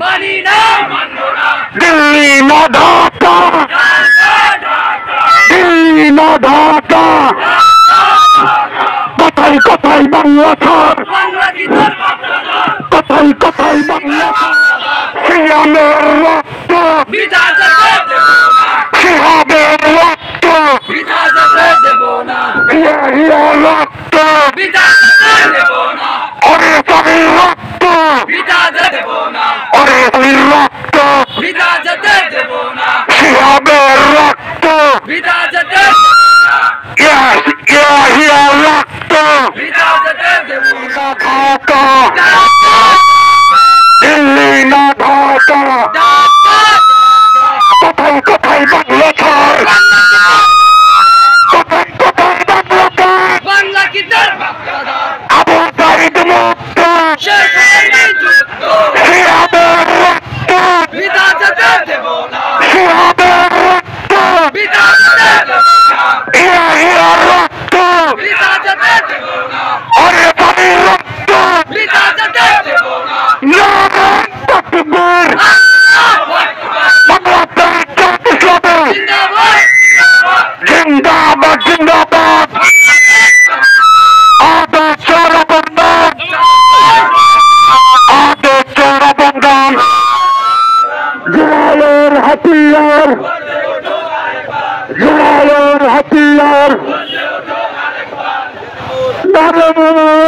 মানি না মানবো না দিল্লি না ঢাকা দিল্লি না ঢাকা কথাই কথাই বাংলা ছাড় বাংলা কি তোর কথাই কথাই বাংলা সিয়ামের রক্ত বিধা যেতে দেব না সিহাবের রক্ত বিধা যেতে দেব না হিয়া রক্ত বিধা যেতে দেব না অরে স্বামীর রক্ত বিধা যেতে দেব না অরে স্বামীর রক্ত বিধা যেতে দেব না সিহাবের রক্ত বিধা যেতে দেব না হিয়া রক্ত বিধা যেতে দেব না ঢাকা দিল্লি না ঢাকা কথাই কথাই বাংলা ছাড় কথাই কথাই বাংলা ছাড় বাংলা কি তোর বাপদাদার আবু সাইদ মুক্ত শেষ হয়নি যুদ্ধ সিহাবের রক্ত বিধা যেতে দেব না সিহাবের রক্ত বিধা যেতে দেব না হিয়া রক্ত বিধা যেতে দেব না অরে স্বামীর রক্ত বিধা যেতে দেব না নারায়ণ তাকবীর আল্লাহু আকবার বাংলাদেশ জাতীয়তাবাদী জিন্দাবাদ জিন্দাবাদ জিন্দাবাদ আদর্শ বন্ধন আদর্শ বন্ধন জোরালোর হাতিয়ার জোরালোর হাতিয়ার নারায়ণ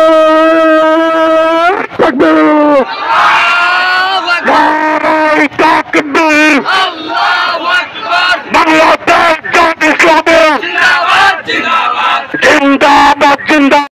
তাকবীর নারায়ণ তাকবীর আল্লাহু আকবার বাংলাদেশ জাতীয়তাবাদী জিন্দাবাদ জিন্দাবাদ জিন্দাবাদ জিন্দাবাদ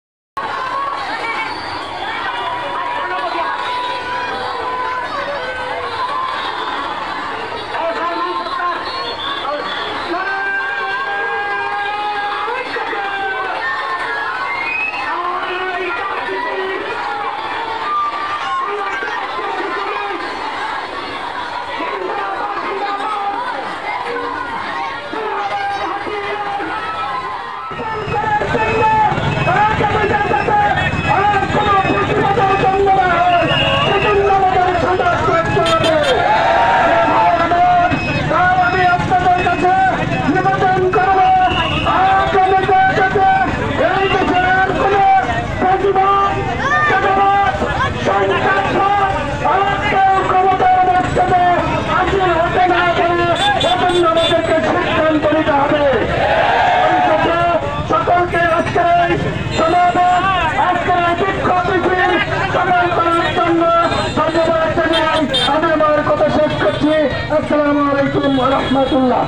আসসালামু আলাইকুম ওয়া রাহমাতুল্লাহ।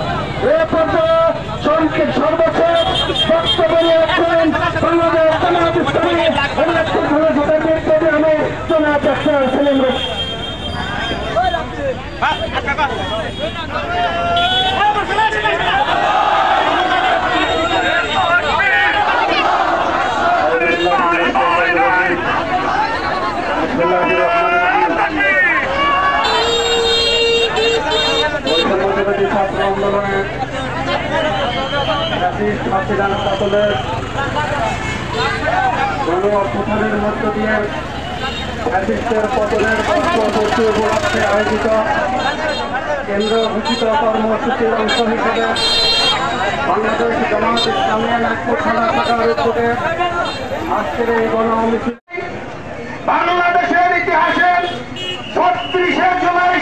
এই পর্যায়ে সর্বশেষ বক্তব্য রাখছেন বাংলাদেশ জামায়াত ইসলামী ইলেকশন জোটের বিরুদ্ধে আমি জনাব ডাক্তার সেলিম ছাত্র আন্দোলনের গণ অভ্যুত্থানের মধ্য দিয়ে ফ্যাসিস্টের পতনের বর্ষপূর্তি উপলক্ষে আয়োজিত কেন্দ্র ঘোষিত কর্মসূচির অংশ হিসেবে বাংলাদেশ জামায়াত ইসলামী নাগপুর থানা শাখার উদ্যোগে আজকের এই গণমিছিল বাংলাদেশের ইতিহাসে ৩৬শে জুলাই